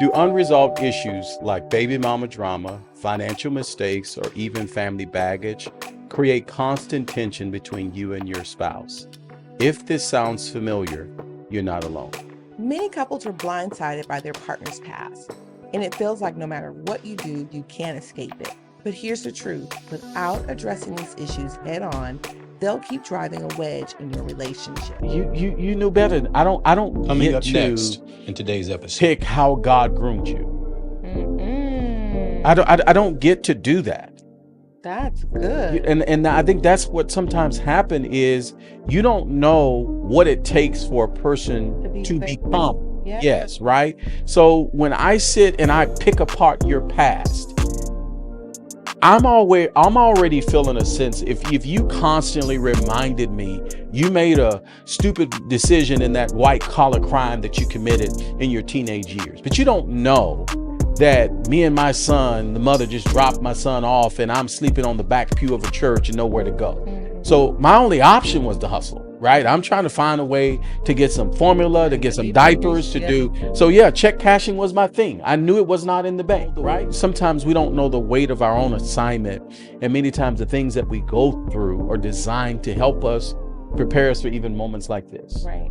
Do unresolved issues like baby mama drama, financial mistakes, or even family baggage create constant tension between you and your spouse? If this sounds familiar, you're not alone. Many couples are blindsided by their partner's past, and it feels like no matter what you do, you can't escape it. But here's the truth: without addressing these issues head on, they'll keep driving a wedge in your relationship. You knew better. I don't Coming get up to next in today's episode. pick how God groomed you. Mm-mm. I don't get to do that. That's good. And I think that's what sometimes happen is you don't know what it takes for a person to become. Yeah. Yes, right? So when I sit and I pick apart your past, I'm already feeling a sense if you constantly reminded me you made a stupid decision in that white collar crime that you committed in your teenage years, but you don't know that me and my son, the mother just dropped my son off and I'm sleeping on the back pew of a church and nowhere to go. So my only option was to hustle, right? I'm trying to find a way to get some formula, to get some diapers to do. So yeah, check cashing was my thing. I knew it was not in the bank, right? Sometimes we don't know the weight of our own assignment. And many times the things that we go through are designed to help us prepare us for even moments like this. Right.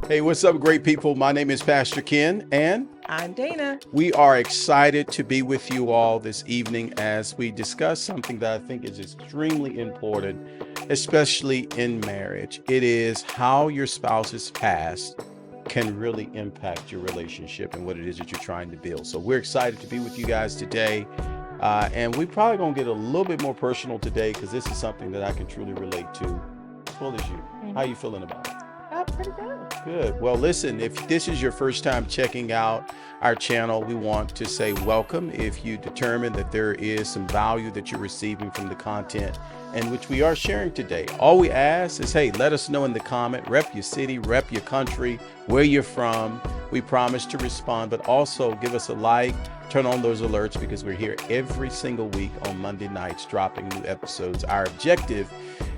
Hey, what's up, great people? My name is Pastor Ken, and I'm Dana. we are excited to be with you all this evening as we discuss something that I think is extremely important, especially in marriage. It is how your spouse's past can really impact your relationship and what it is that you're trying to build. So we're excited to be with you guys today. And we probably gonna get a little bit more personal today because this is something that I can truly relate to, as well as you. How you feeling about it? Pretty good. Good. Well, listen, if this is your first time checking out our channel, we want to say welcome. If you determine that there is some value that you're receiving from the content in which we are sharing today, all we ask is, hey, let us know in the comment, rep your city, rep your country, where you're from. We promise to respond, but also give us a like, turn on those alerts because we're here every single week on Monday nights dropping new episodes. Our objective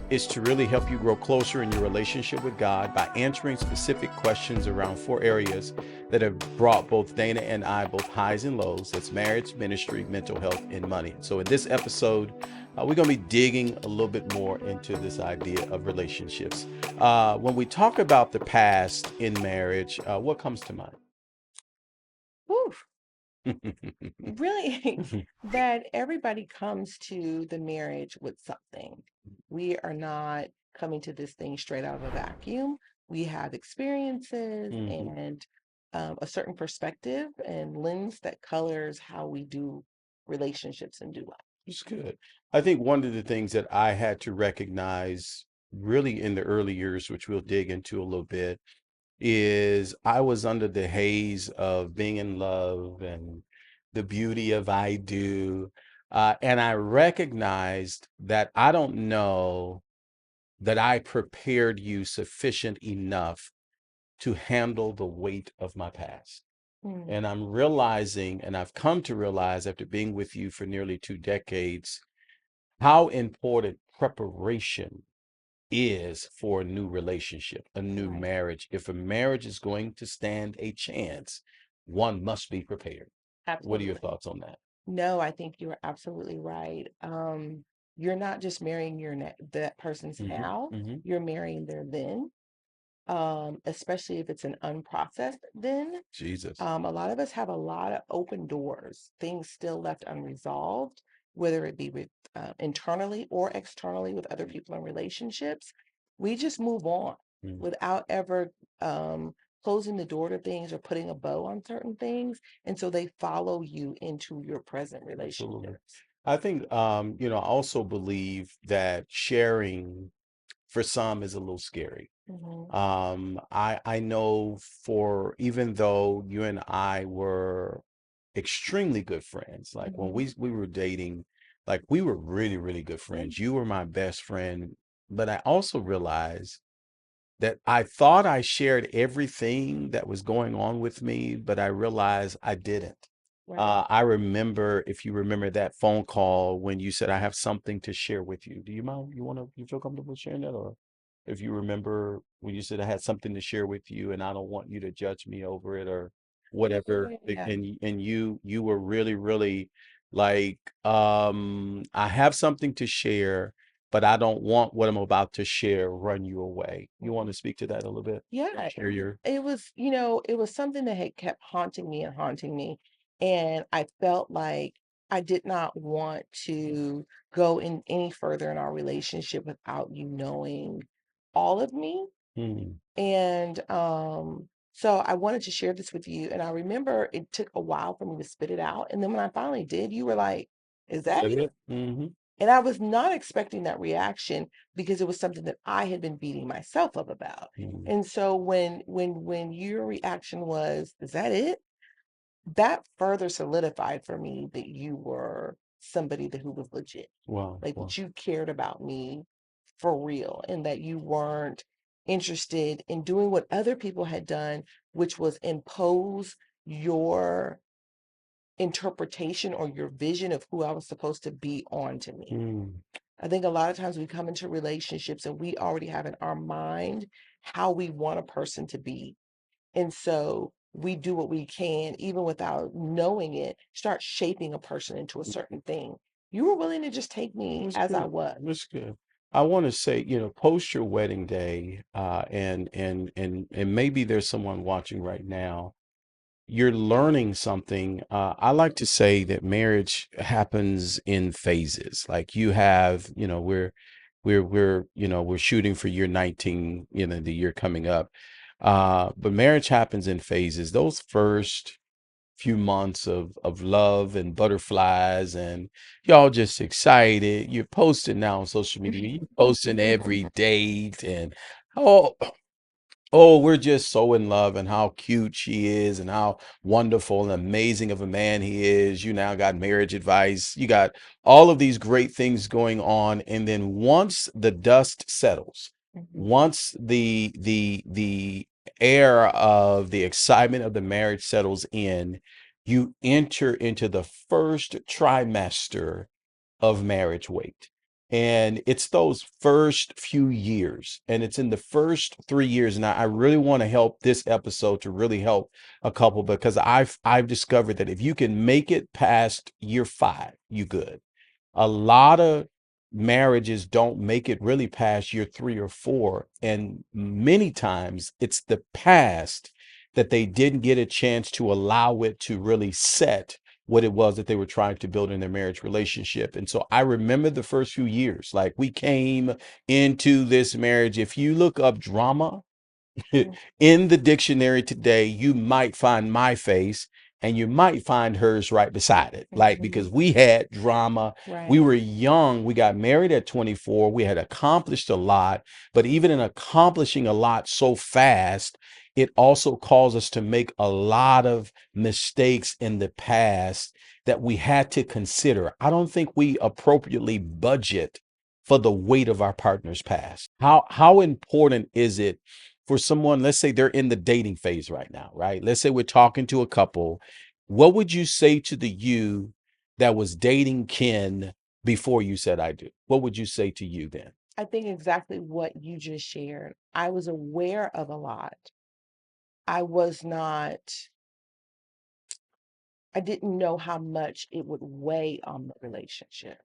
is to really help you grow closer in your relationship with God by answering specific questions around 4 areas that have brought both Dana and I both highs and lows. That's marriage, ministry, mental health, and money. So in this episode, we're going to be digging a little bit more into this idea of relationships. When we talk about the past in marriage, what comes to mind? Oof. Really, that everybody comes to the marriage with something. We are not coming to this thing straight out of a vacuum. We have experiences and a certain perspective and lens that colors how we do relationships and do life. It's good. I think one of the things that I had to recognize really in the early years, which we'll dig into a little bit, is I was under the haze of being in love and the beauty of I do. And I recognized that I don't know that I prepared you sufficient enough to handle the weight of my past. And I'm realizing, and I've come to realize after being with you for nearly 2 decades, how important preparation is for a new relationship, a new Right. marriage. If a marriage is going to stand a chance, one must be prepared. What are your Absolutely. thoughts on that? No, I think you're absolutely right. You're not just marrying that person's hmm now, hmm you're marrying their then, especially if it's an unprocessed then. Jesus. A lot of us have a lot of open doors, things still left unresolved, whether it be with internally or externally with other people in relationships. We just move on Mm, without ever closing the door to things or putting a bow on certain things. And so they follow you into your present absolutely. relationships. I think, I also believe that sharing for some is a little scary. Hmm. I know for even though you and I were extremely good friends, like when Hmm. we were dating, like we were really, really good friends. You were my best friend, but I also realized that I thought I shared everything that was going on with me, but I realized I didn't. Right. I remember, if you remember that phone call when you said, I have something to share with you. Do you mind? You feel comfortable sharing that? Or if you remember when you said, I had something to share with you and I don't want you to judge me over it, or whatever, Yeah. and you were really, really like, I have something to share, but I don't want what I'm about to share run you away. You want to speak to that a little bit? Yeah, Share your it was, it was something that had kept haunting me and haunting me. And I felt like I did not want to go in any further in our relationship without you knowing all of me. mm, And so I wanted to share this with you. And I remember it took a while for me to spit it out. And then when I finally did, you were like, is that that it? it? Mm-hmm. And I was not expecting that reaction because it was something that I had been beating myself up about. Mm, And so when your reaction was, "Is that it?" That further solidified for me that you were somebody who was legit. wow, Like wow. that you cared about me for real and that you weren't interested in doing what other people had done, which was impose your interpretation or your vision of who I was supposed to be onto me. Mm, I think a lot of times we come into relationships and we already have in our mind how we want a person to be. And so we do what we can, even without knowing it, start shaping a person into a certain thing. You were willing to just take me that's as I good. was. That's good. I want to say, post your wedding day, and maybe there's someone watching right now. You're learning something. I like to say that marriage happens in phases. Like you have, we're shooting for year 19, the year coming up. But marriage happens in phases. Those first few months of love and butterflies, and y'all just excited. You're posting now on social media. You're posting every date, and oh, oh, we're just so in love, and how cute she is, and how wonderful and amazing of a man he is. You now got marriage advice. You got all of these great things going on. And then once the dust settles, Mhm, once the air of the excitement of the marriage settles in, you enter into the first trimester of marriage weight. And it's those first few years, and it's in the first 3 years. And I really want to help this episode to really help a couple, because I've discovered that if you can make it past year 5, you good. A lot of marriages don't make it really past year 3 or 4. And many times it's the past that they didn't get a chance to allow it to really set what it was that they were trying to build in their marriage relationship. And so I remember the first few years, like we came into this marriage. If you look up drama, mhm. in the dictionary today, you might find my face and you might find hers right beside it. Like, because Mhm. we had drama, we Right. were young, we got married at 24, we had accomplished a lot, but even in accomplishing a lot so fast, it also caused us to make a lot of mistakes in the past that we had to consider. I don't think we appropriately budget for the weight of our partner's past. How important is it for someone, let's say they're in the dating phase right now, right? Let's say we're talking to a couple. What would you say to the you that was dating Ken before you said I do? What would you say to you then? I think exactly what you just shared. I was aware of a lot. I was not, I didn't know how much it would weigh on the relationship.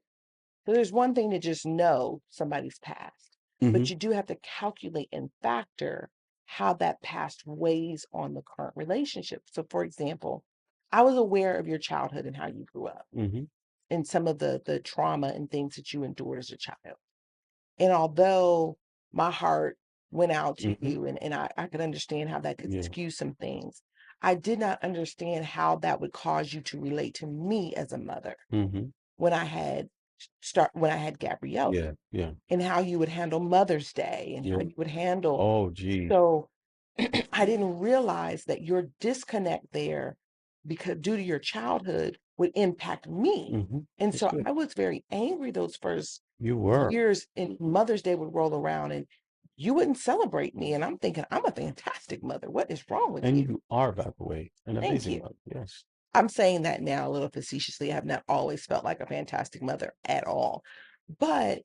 So there's one thing to just know somebody's past, Hmm. but you do have to calculate and factor how that past weighs on the current relationship. So, for example, I was aware of your childhood and how you grew up Hmm. and some of the trauma and things that you endured as a child. And although my heart went out to Hmm. you and I could understand how that could Yeah. skew some things, I did not understand how that would cause you to relate to me as a mother Hmm. when when I had Gabriella Yeah. Yeah. and how you would handle Mother's Day and how Yeah. you would handle. Oh, geez. So I didn't realize that your disconnect there, because due to your childhood, would impact me. Hmm. And That's so good. I was very angry those first You were. years, and Mother's Day would roll around and you wouldn't celebrate me. And I'm thinking, I'm a fantastic mother. What is wrong with And you? you are, by the way, an Thank amazing you. mother. Yes. I'm saying that now a little facetiously. I have not always felt like a fantastic mother at all. But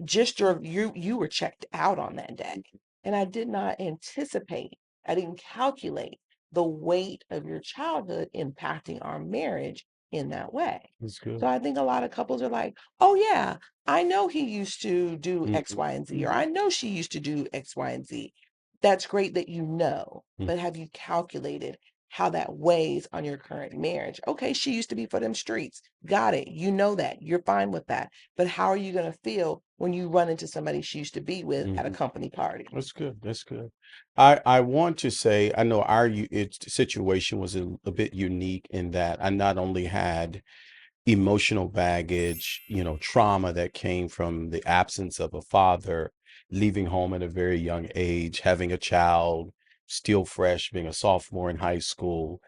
just you were checked out on that day. And I did not anticipate, I didn't calculate the weight of your childhood impacting our marriage in that way. That's good. So I think a lot of couples are like, oh, yeah, I know he used to do X, Mhm. Y, and Z, or Mhm. I know she used to do X, Y, and Z. That's great that you know, Mhm. but have you calculated how that weighs on your current marriage? Okay, she used to be for them streets. Got it. You know that. You're fine with that. But how are you going to feel when you run into somebody she used to be with at a Mhm. company party? That's good. That's good. I want to say I know situation was a bit unique in that I not only had emotional baggage, trauma that came from the absence of a father, leaving home at a very young age, having a child still fresh, being a sophomore in high school.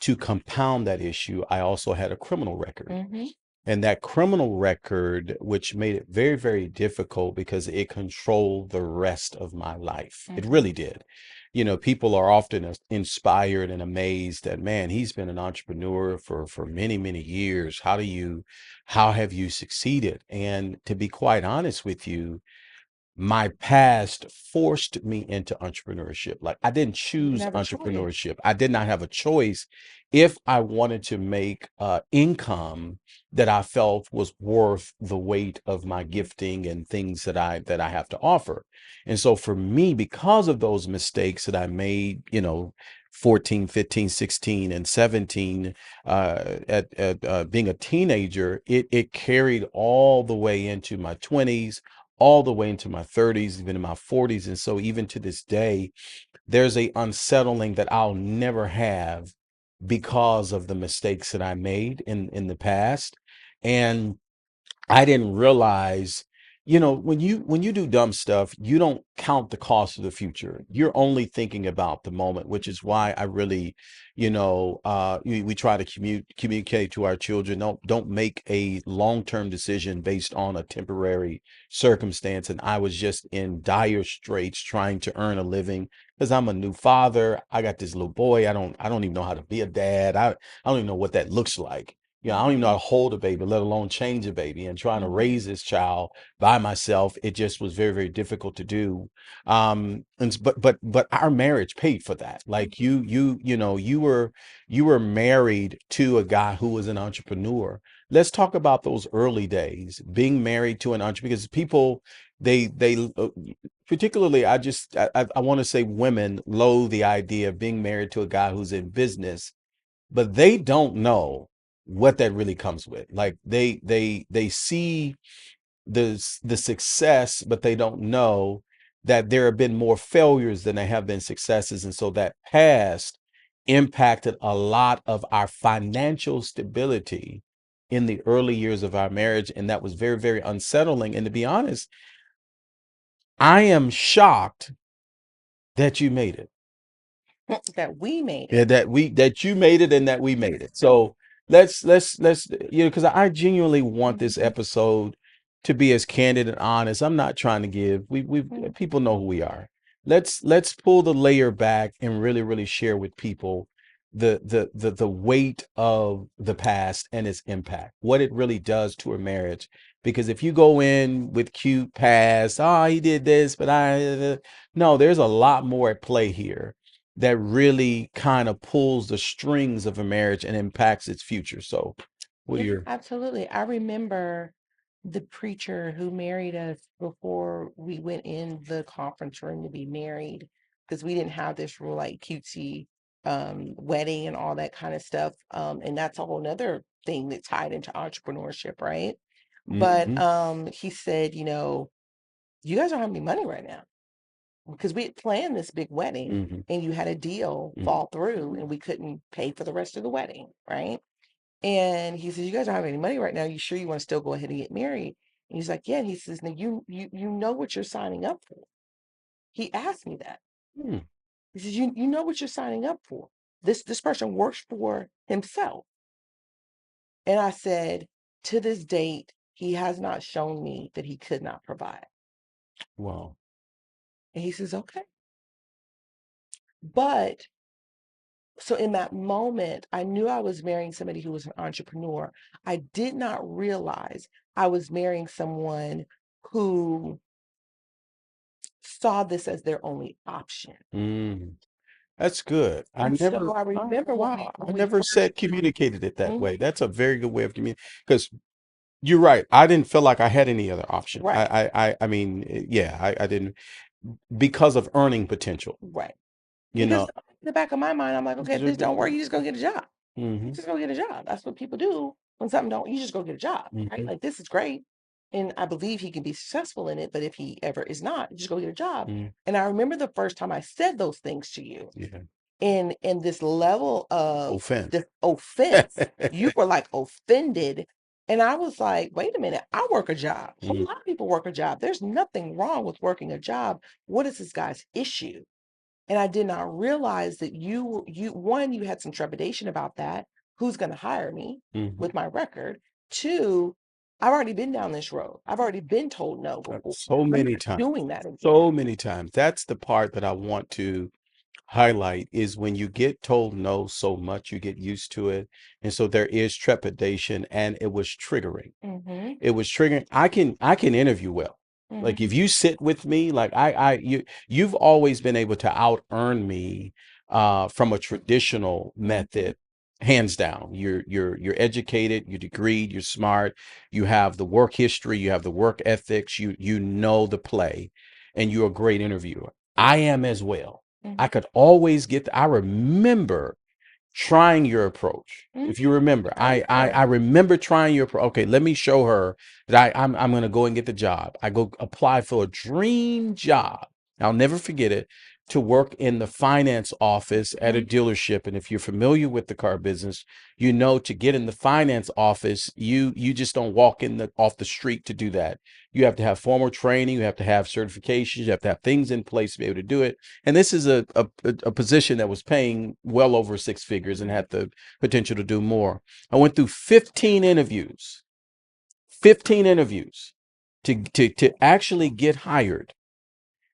To compound that issue, I also had a criminal record. Mm-hmm. And that criminal record, which made it very, very difficult because it controlled the rest of my life. It Mm-hmm. really did. People are often inspired and amazed that, man, he's been an entrepreneur for many, many years. How have you succeeded? And to be quite honest with you, my past forced me into entrepreneurship. Like I didn't You didn't choose have a choice. entrepreneurship. I did not have a choice. If I wanted to make income that I felt was worth the weight of my gifting and things that I have to offer. And so for me, because of those mistakes that I made, 14, 15, 16, and 17, at being a teenager, it carried all the way into my 20s, all the way into my 30s, even in my 40s. And so even to this day, there's a unsettling that I'll never have because of the mistakes that I made in the past. And I didn't realize, when you do dumb stuff, you don't count the cost of the future. You're only thinking about the moment, which is why I really, we try to communicate to our children. Don't make a long-term decision based on a temporary circumstance. And I was just in dire straits trying to earn a living because I'm a new father. I got this little boy. I don't even know how to be a dad. I don't even know what that looks like. I don't even know how Mm-hmm. to hold a baby, let alone change a baby. And trying to Mm-hmm. raise this child by myself, it just was very, very difficult to do. But our marriage paid for that. Like you were married to a guy who was an entrepreneur. Let's talk about those early days, being married to an entrepreneur, because people they particularly I want to say women loathe the idea of being married to a guy who's in business, but they don't know what that really comes with. Like they see the success, but they don't know that there have been more failures than there have been successes. And so that past impacted a lot of our financial stability in the early years of our marriage. And that was very, very unsettling. And to be honest, I am shocked that you made it. That we made Yeah, it. that you made it and that we made it. So let's because I genuinely want this Mm-hmm. episode to be as candid and honest. I'm not trying to give we people know who we are. Let's pull the layer back and really, really share with people the weight of the past and its impact, what it really does to a marriage. Because if you go in with cute past, oh, he did this, but no, there's a lot more at play here that really kind of pulls the strings of a marriage and impacts its future. So, what are Yeah, your absolutely. I remember the preacher who married us before we went in the conference room to be married, because we didn't have this real like cutesy wedding and all that kind of stuff. And that's a whole nother thing that tied into entrepreneurship, right? But hmm he said, you guys don't have any money right now because we had planned this big wedding hmm and you had a deal hmm fall through and we couldn't pay for the rest of the wedding, right? And he says, "You guys don't have any money right now. You sure you want to still go ahead and get married?" And he's like, "Yeah." And he says, "Now you know what you're signing up for." He asked me that. hmm He says, "You know what you're signing up for. This person works for himself." And I said, "To this date, he has not shown me that he could not provide." Wow. And he says, "Okay." But so in that moment, I knew I was marrying somebody who was an entrepreneur. I did not realize I was marrying someone who saw this as their only option. Mm. That's good. I And never, so I oh, remember wow, I when we never first, said communicated it that Mhm. way. That's a very good way of communicating. Because you're right. I didn't feel like I had any other option. Right, I mean, yeah, I didn't because of earning potential. right. You Because know. in the back of my mind, I'm like, okay, if this don't work, you just go get a job. You Mm-hmm. just go get a job. That's what people do when something don't. You just go get a job, right? Mm-hmm. Like this is great, and I believe he can be successful in it. But if he ever is not, you just go get a job. Mm-hmm. And I remember the first time I said those things to you, Yeah. in this level of Offense. this offense, you were like offended. And I was like, wait a minute, I work a job. A whole Mm, lot of people work a job. There's nothing wrong with working a job. What is this guy's issue? And I did not realize that you had some trepidation about that. Who's going to hire me mhm. with my record? Two, I've already been down this road. I've already been told no before. So I'm many not times. doing that again. So many times. That's the part that I want to highlight is when you get told no so much, you get used to it. And so there is trepidation and it was triggering. Mm-hmm. It was triggering. I can interview well. Like Mm-hmm. if you sit with me, like you've always been able to out earn me from a traditional Mm-hmm. method, hands down. You're educated, you're degreed, you're smart, you have the work history, you have the work ethics, you know the play, and you're a great interviewer. I am as well. I could always get I remember trying your approach. Mm-hmm. If you remember, I I remember. remember trying your approach. Okay, let me show her that I'm going to go and get the job. I go apply for a dream job. I'll never forget it, to work in the finance office at a Mhm. dealership. And if you're familiar with the car business, you know to get in the finance office, you just don't walk in the off the street to do that. You have to have formal training, you have to have certifications, you have to have things in place to be able to do it. And this is a position that was paying well over six figures and had the potential to do more. I went through 15 interviews to actually get hired,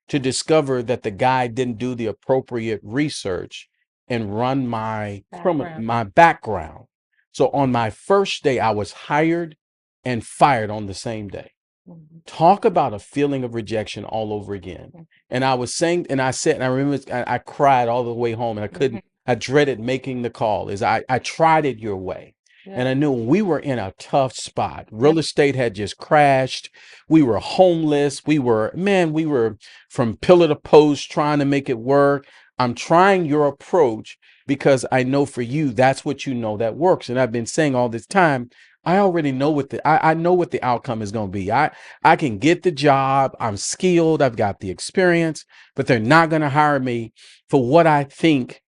to discover that the guy didn't do the appropriate research and run Background. my background. So on my first day, I was hired and fired on the same day. Mhm. Talk about a feeling of rejection all over again. And I was saying, and I said, and I remember I cried all the way home, and Mhm. I dreaded making the call. Is I tried it your way. Yeah. And I knew we were in a tough spot. Yeah. Real estate had just crashed. We were homeless. We were from pillar to post trying to make it work. I'm trying your approach because I know for you, that's what you know that works. And I've been saying all this time, I already know I know what the outcome is going to be. I can get the job. I'm skilled. I've got the experience, but they're not going to hire me for what I think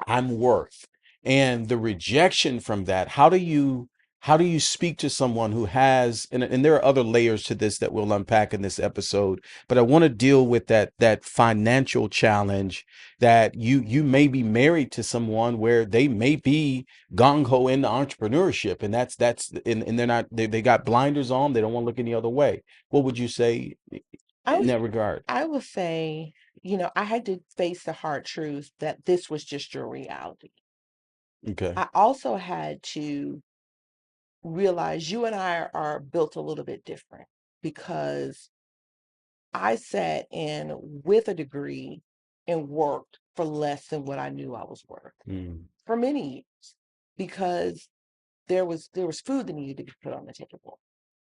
I'm worth. And the rejection from that, how do you speak to someone who has and there are other layers to this that we'll unpack in this episode, but I want to deal with that financial challenge that you may be married to someone where they may be gung-ho into entrepreneurship, and and they're not they got blinders on, they don't want to look any other way. What would you say I in would that regard? I would say, I had to face the hard truth that this was just your reality. Okay. I also had to realize you and I are built a little bit different because I sat in with a degree and worked for less than what I knew I was worth Mm, for many years because there was food that needed to be put on the table.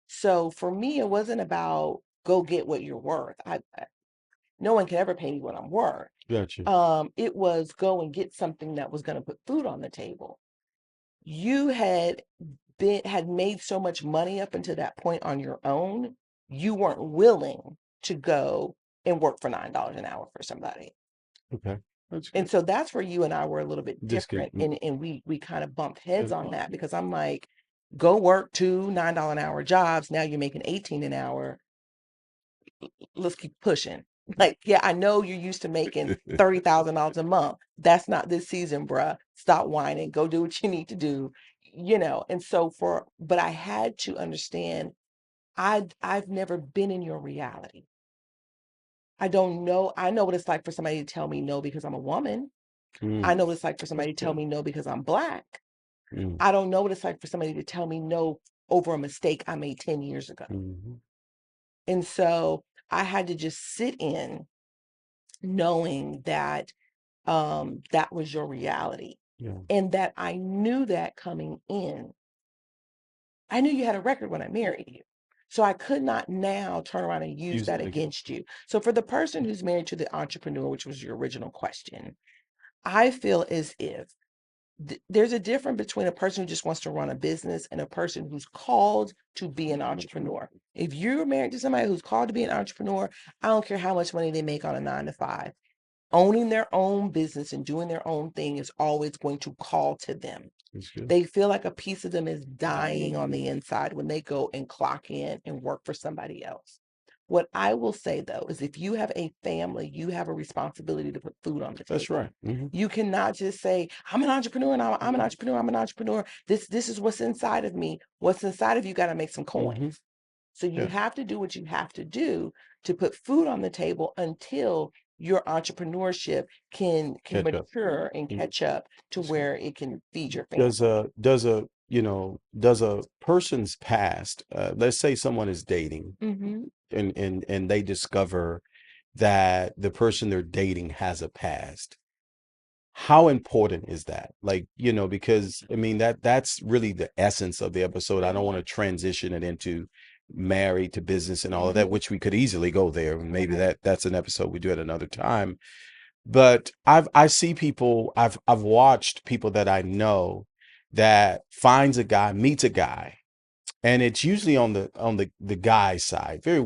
So for me, it wasn't about go get what you're worth. No one can ever pay me what I'm worth. gotcha. It was go and get something that was going to put food on the table. You had made so much money up until that point on your own, you weren't willing to go and work for $9 an hour for somebody. Okay. That's And good. so that's where you and I were a little bit Disconnect. different. And we kind of bumped heads on that because I'm like, go work two $9 an hour jobs. Now you're making 18 an hour. Let's keep pushing. Like, yeah, I know you're used to making $30,000 a month. That's not this season, bruh. Stop whining. Go do what you need to do. And so but I had to understand I've never been in your reality. I don't know. I know what it's like for somebody to tell me no because I'm a woman. I Mm, know what it's like for somebody to tell okay. me no because I'm black. Mm, I don't know what it's like for somebody to tell me no over a mistake I made 10 years ago. mhm. And so I had to just sit in knowing that that was your reality. Yeah. And that I knew that coming in. I knew you had a record when I married you. So I could not now turn around and use that against you. So for the person who's married to the entrepreneur, which was your original question, I feel as if there's a difference between a person who just wants to run a business and a person who's called to be an entrepreneur. If you're married to somebody who's called to be an entrepreneur, I don't care how much money they make on a 9 to 5. Owning their own business and doing their own thing is always going to call to them. They feel like a piece of them is dying on the inside when they go and clock in and work for somebody else. What I will say though is if you have a family, you have a responsibility to put food on the table. That's right. Mm-hmm. You cannot just say, I'm an entrepreneur and I'm an entrepreneur, I'm an entrepreneur. This is what's inside of me. What's inside of you got to make some coins. Mm-hmm. So you have to do what you have to do to put food on the table until your entrepreneurship can Catch up. mature and catch up to That's where it can feed your family. Does a person's past, let's say someone is dating Mm-hmm. and they discover that the person they're dating has a past. How important is that? Like, because I mean that's really the essence of the episode. I don't want to transition it into married to business and all of that, which we could easily go there. And maybe that's an episode we do at another time. But I see people, I've watched people that I know that finds a guy, meets a guy, and it's usually on the guy side. Very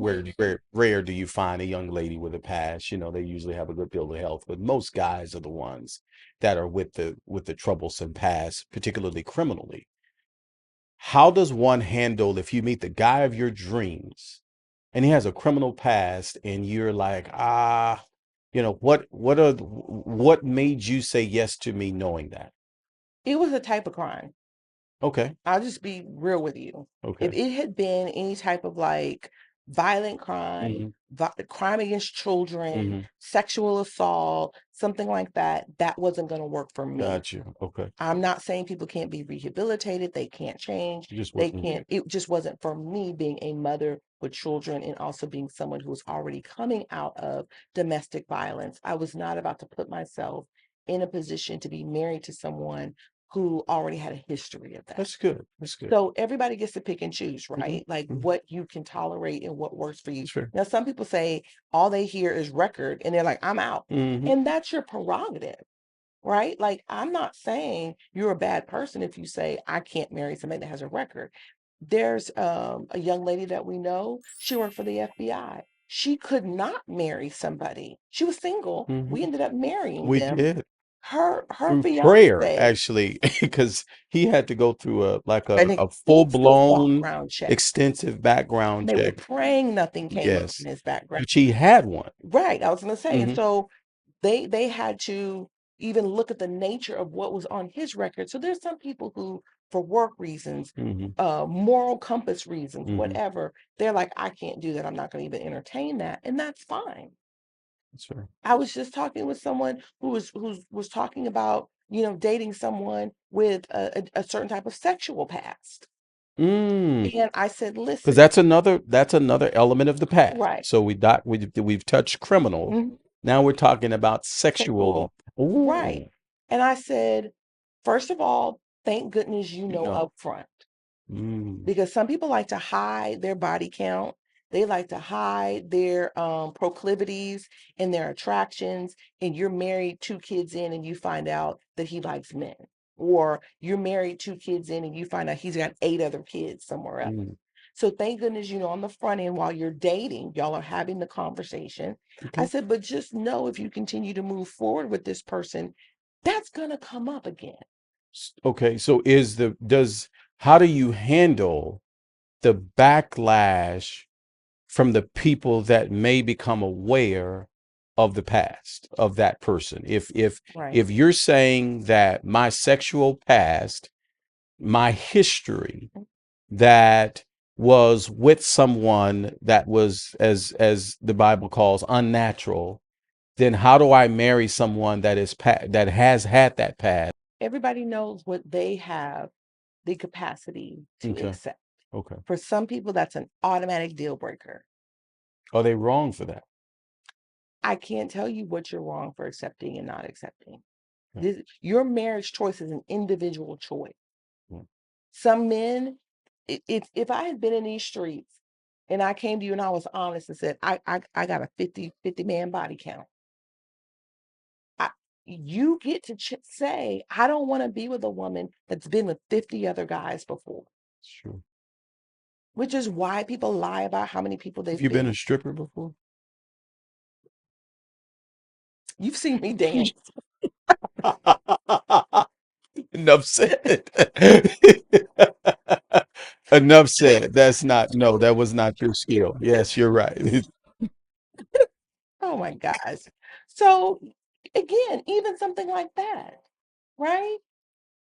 rare do you find a young lady with a past. They usually have a good deal of health, but most guys are the ones that are with the troublesome past, particularly criminally. How does one handle if you meet the guy of your dreams and he has a criminal past and you're like, what made you say yes to me knowing that? It was a type of crime. Okay. I'll just be real with you. Okay. If it had been any type of like violent crime, crime against children, sexual assault, something like that, that wasn't going to work for me. Got you. Okay. I'm not saying people can't be rehabilitated. They can't change. They can't. It just wasn't for me being a mother with children and also being someone who was already coming out of domestic violence. I was not about to put myself in a position to be married to someone who already had a history of that. That's good. That's good. So everybody gets to pick and choose, right? Like what you can tolerate and what works for you. Sure. Now, some people say all they hear is record and they're like, I'm out. And that's your prerogative, right? Like, I'm not saying you're a bad person if you say, I can't marry somebody that has a record. There's a young lady that we know, she worked for the FBI. She could not marry somebody. She was single. We ended up marrying We them. did. Her Through prayer, fiance, actually, because he had to go through a an a extensive full-blown, background check. extensive background They were check. praying nothing came up Yes. in his background. But she had one. Right. I was going to say. And so they had to even look at the nature of what was on his record. So there's some people who, for work reasons, moral compass reasons, whatever, they're like, I can't do that. I'm not going to even entertain that. And that's fine. Sure. I was just talking with someone who was talking about, dating someone with a certain type of sexual past. And I said, Because listen, that's another element of the past. right. So we've touched criminal. Now we're talking about sexual. Right. And I said, first of all, thank goodness you know up front. Because some people like to hide their body count. They like to hide their proclivities and their attractions. And you're married 2 kids in and you find out that he likes men. Or you're married 2 kids in and you find out he's got 8 other kids somewhere else. So thank goodness, on the front end while you're dating, y'all are having the conversation. I said, but just know if you continue to move forward with this person, that's going to come up again. Okay, so how do you handle the backlash from the people that may become aware of the past of that person? If you're saying that my sexual past, my history, that was with someone that was, as the Bible calls, unnatural, then how do I marry someone that that has had that past? Everybody knows what they have the capacity to accept. Okay. For some people, that's an automatic deal breaker. Are they wrong for that? I can't tell you what you're wrong for accepting and not accepting. Yeah. Your marriage choice is an individual choice. Yeah. Some men, if I had been in these streets and I came to you and I was honest and said, I got a 50 man body count, you get to say, I don't want to be with a woman that's been with 50 other guys before. It's true. Which is why people lie about how many people Have they've you been been a with. stripper before? You've seen me dance. Enough said. Enough said. That's not, no, that was not your skill. Yes, you're right. Oh my gosh. So again, even something like that, right?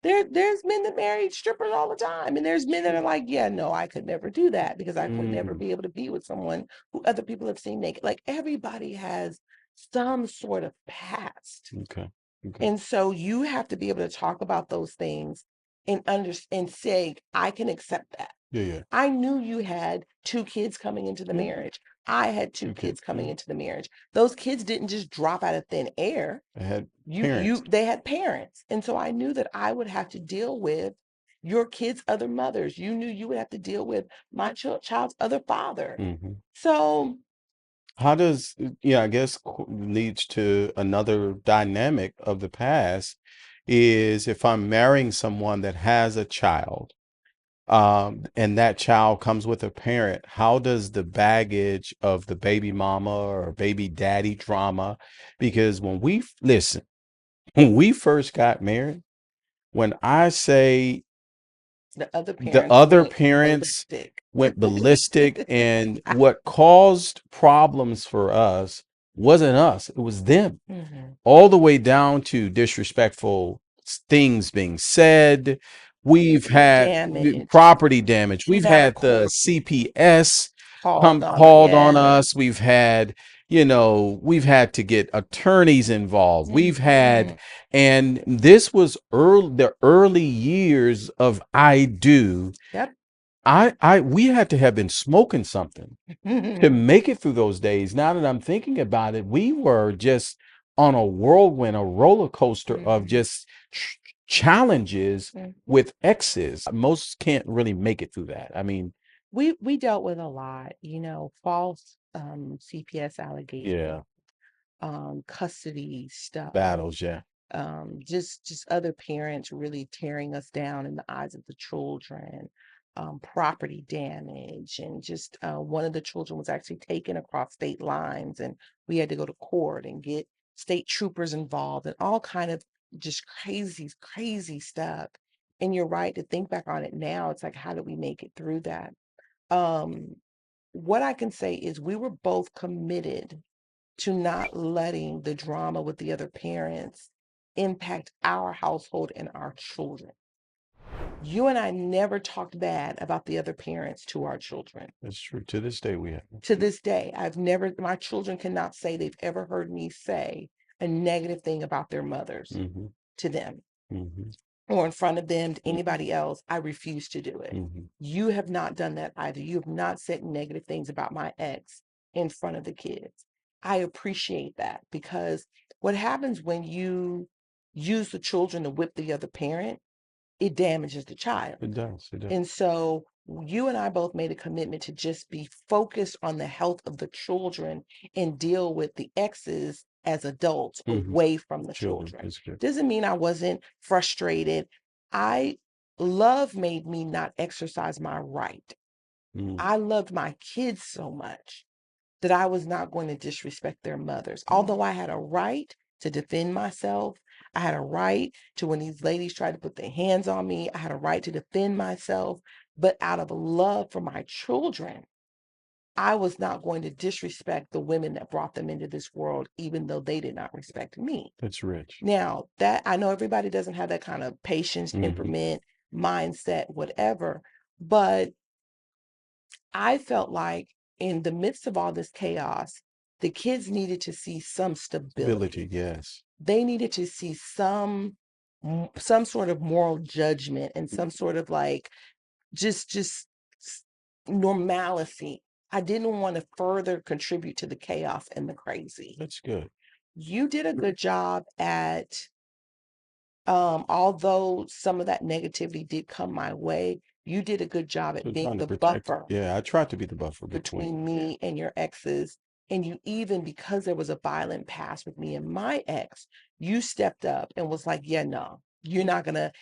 There's men that marry strippers all the time, and there's men that are like, yeah, no, I could never do that because I would never Mm, be able to be with someone who other people have seen naked. Like everybody has some sort of past. okay. Okay. And so you have to be able to talk about those things and say, I can accept that. Yeah, yeah. I knew you had 2 kids coming into the Yeah. marriage. I had 2 Two kids kids. coming Yeah. into the marriage. Those kids didn't just drop out of thin air. I had parents. They had parents. And so I knew that I would have to deal with your kids' other mothers. You knew you would have to deal with my child's other father. Hmm. So How does, yeah, I guess leads to another dynamic of the past is if I'm marrying someone that has a child, and that child comes with a parent, how does the baggage of the baby mama or baby daddy drama? Because listen, when we first got married, when I say the other the parents other went parents ballistic. went ballistic, and what caused problems for us wasn't us, it was them, Mhm. all the way down to disrespectful things being said. We've had Damage. property damage. We've Never had court the CPS called come on us. called on Yeah. us. We've had, we've had to get attorneys involved. We've had, Mhm. and this was the early years of I do. Yep. We had to have been smoking something to make it through those days. Now that I'm thinking about it, we were just on a whirlwind, a roller coaster of just challenges Mhm. with exes. Most can't really make it through that. I mean, We dealt with a lot, false CPS yeah, allegations, custody stuff, battles, yeah. just other parents really tearing us down in the eyes of the children, property damage, and just one of the children was actually taken across state lines, and we had to go to court and get state troopers involved and all kind of just crazy stuff. And you're right to think back on it now. It's like, how did we make it through that? Um, what I can say is we were both committed to not letting the drama with the other parents impact our household and our children. You and I never talked bad about the other parents to our children. That's true. To this day, we have. To this day, my children cannot say they've ever heard me say a negative thing about their mothers Hmm. to them Hmm. or in front of them to anybody else. I refuse to do it. Hmm. You have not done that either. You have not said negative things about my ex in front of the kids. I appreciate that because what happens when you use the children to whip the other parent, it damages the child. It does. It does. And so you and I both made a commitment to just be focused on the health of the children and deal with the exes as adults away from the children. That's good. Doesn't mean I wasn't frustrated. I Love made me not exercise my right. Mm. I loved my kids so much that I was not going to disrespect their mothers. Although I had a right to defend myself, I had a right to, when these ladies tried to put their hands on me, I had a right to defend myself. But out of love for my children, I was not going to disrespect the women that brought them into this world, even though they did not respect me. That's rich. Now, that I know everybody doesn't have that kind of patience, Hmm. temperament, mindset, whatever, but I felt like in the midst of all this chaos, the kids needed to see some Ability, stability. yes. They needed to see some sort of moral judgment and some sort of like just normalcy. I didn't want to further contribute to the chaos and the crazy. That's good. You did a good job at, although some of that negativity did come my way, you did a good job So at being trying to the protect. buffer Yeah, I tried to be the buffer between. between me and your exes. And you even, because there was a violent past with me and my ex, you stepped up and was like, yeah, no, you're not gonna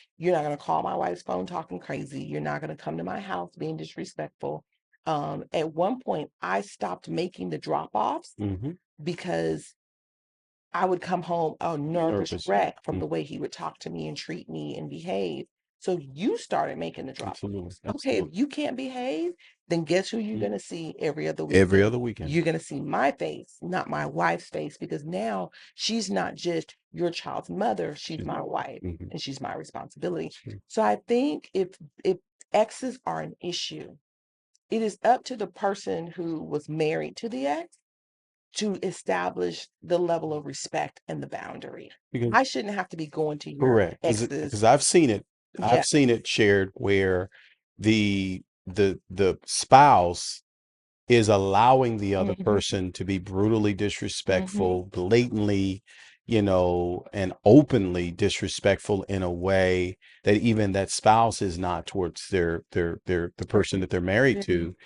call my wife's phone talking crazy. You're not gonna come to my house being disrespectful. At one point, I stopped making the drop-offs Mm-hmm. because I would come home a nervous Nervous. wreck from Mm, the way he would talk to me and treat me and behave. So you started making the absolutely. drop-offs. Okay, if Absolutely. you can't behave, then guess who you're Mm. gonna see every other Every weekend? other weekend. You're gonna see my face, not my wife's face, because now she's not just your child's mother, she's She's my my wife. wife Mm-hmm. and she's my responsibility. Sure. So I think if exes are an issue, it is up to the person who was married to the ex to establish the level of respect and the boundary. Because I shouldn't have to be going to your correct. ex's. Because I've seen it. Yeah. I've seen it shared where the spouse is allowing the other Mhm. person to be brutally Mhm. disrespectful, blatantly, and openly disrespectful in a way that even that spouse is not towards the person Person. that they're married Yeah. to.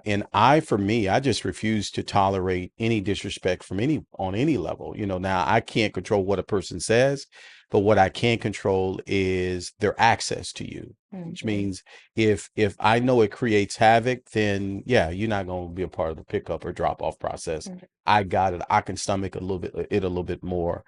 And for me, I just refuse to tolerate any disrespect from any on any level. Now I can't control what a person says, but what I can control is their access to you, which Mhm. means if I know it creates havoc, then yeah, you're not going to be a part of the pickup or drop off process. Mhm. I got it. I can stomach a little bit more.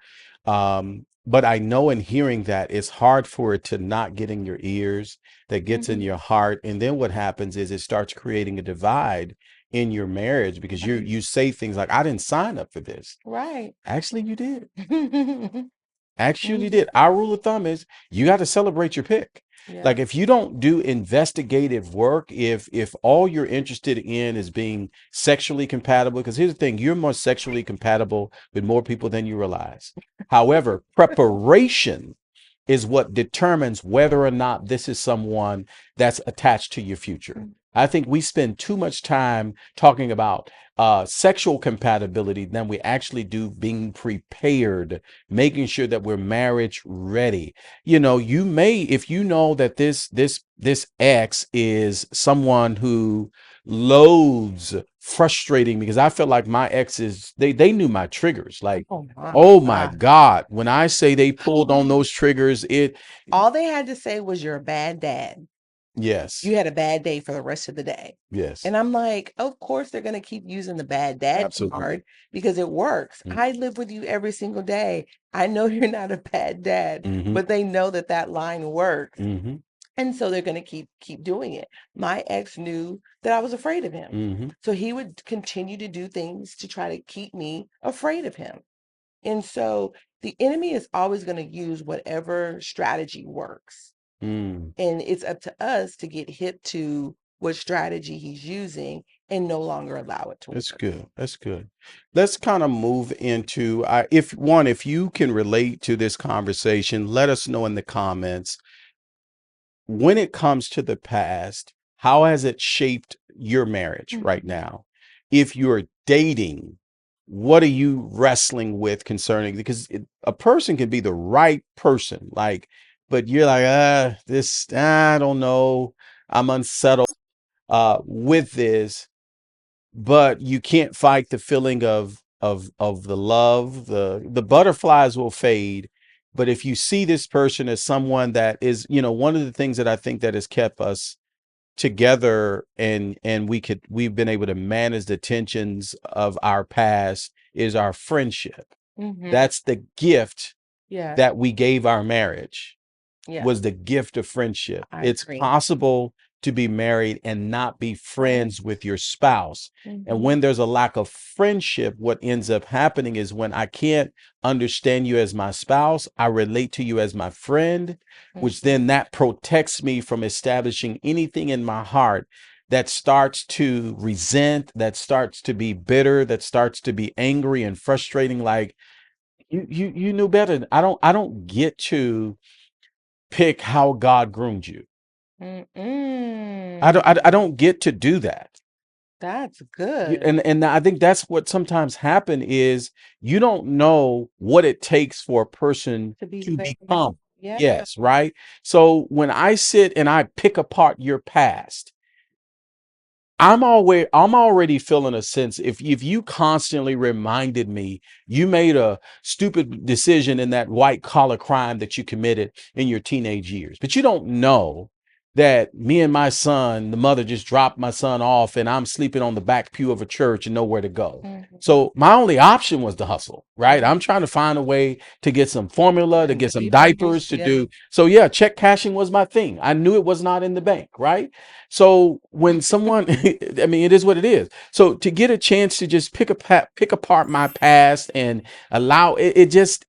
But I know in hearing that it's hard for it to not get in your ears, that gets in Mhm. your heart. And then what happens is it starts creating a divide in your marriage because you Right. you say things like, I didn't sign up for this. Right. Actually, you did. Mhm. Actually did. Our rule of thumb is you got to celebrate your pick. Yeah. Like if you don't do investigative work, if all you're interested in is being sexually compatible, because here's the thing, you're more sexually compatible with more people than you realize. However, preparation is what determines whether or not this is someone that's attached to your future. Mm. I think we spend too much time talking about sexual compatibility than we actually do being prepared, making sure that we're marriage ready. You may, if you know that this ex is someone who loathes frustrating, because I feel like my exes, they knew my triggers. Like, Oh my oh my God. God, when I say they pulled on those triggers, All they had to say was you're a bad dad. yes, You had a bad day for the rest of the day. yes, And I'm like, of course they're going to keep using the bad dad absolutely. card because it works. Mm, I live with you every single day. I know you're not a bad dad, mhm, but they know that that line works. mhm, And so they're going to keep doing it. My ex knew that I was afraid of him. mhm. So he would continue to do things to try to keep me afraid of him. And so the enemy is always going to use whatever strategy works. Mm. And it's up to us to get hip to what strategy he's using and no longer allow it to That's work. good. That's good. Let's kind of move into if you can relate to this conversation, let us know in the comments. When it comes to the past, how has it shaped your marriage right Mhm. now? If you're dating, what are you wrestling with concerning? Because a person can be the right person, like, but you're like, I don't know, I'm unsettled with this, but you can't fight the feeling of the love. The butterflies will fade, but if you see this person as someone that is, one of the things that I think that has kept us together, and we've been able to manage the tensions of our past, is our friendship. Mhm. That's the gift Yeah. that we gave our marriage, Yeah. was the gift of friendship. I It's agree. possible to be married and not be Right. friends with your spouse. And Mhm. when there's a lack of friendship, what ends up happening is when I can't understand you as my spouse, I relate to you as my friend, which Mhm. then that protects me from establishing anything in my heart that starts to resent, that starts to be bitter, that starts to be angry and frustrating. Like, you knew better. I don't get to pick how God groomed you. I Mm-mm. don't I don't get to do that. That's good And I think that's what sometimes happen is you don't know what it takes for a person to be to saved. become. Yeah. Yes, right. So when I sit and I pick apart your past, I'm already feeling a sense if you constantly reminded me you made a stupid decision in that white collar crime that you committed in your teenage years, but you don't know that me and my son, the mother just dropped my son off and I'm sleeping on the back pew of a church and nowhere to go. Mhm. So my only option was to hustle, right? Yeah. I'm trying to find a way to get some formula, to And get some keep moving. diapers, to Yeah. do. So yeah, check cashing was my thing. I knew it was not in the bank, right? So when someone, I mean, it is what it is. So to get a chance to just pick apart my past and allow it, it just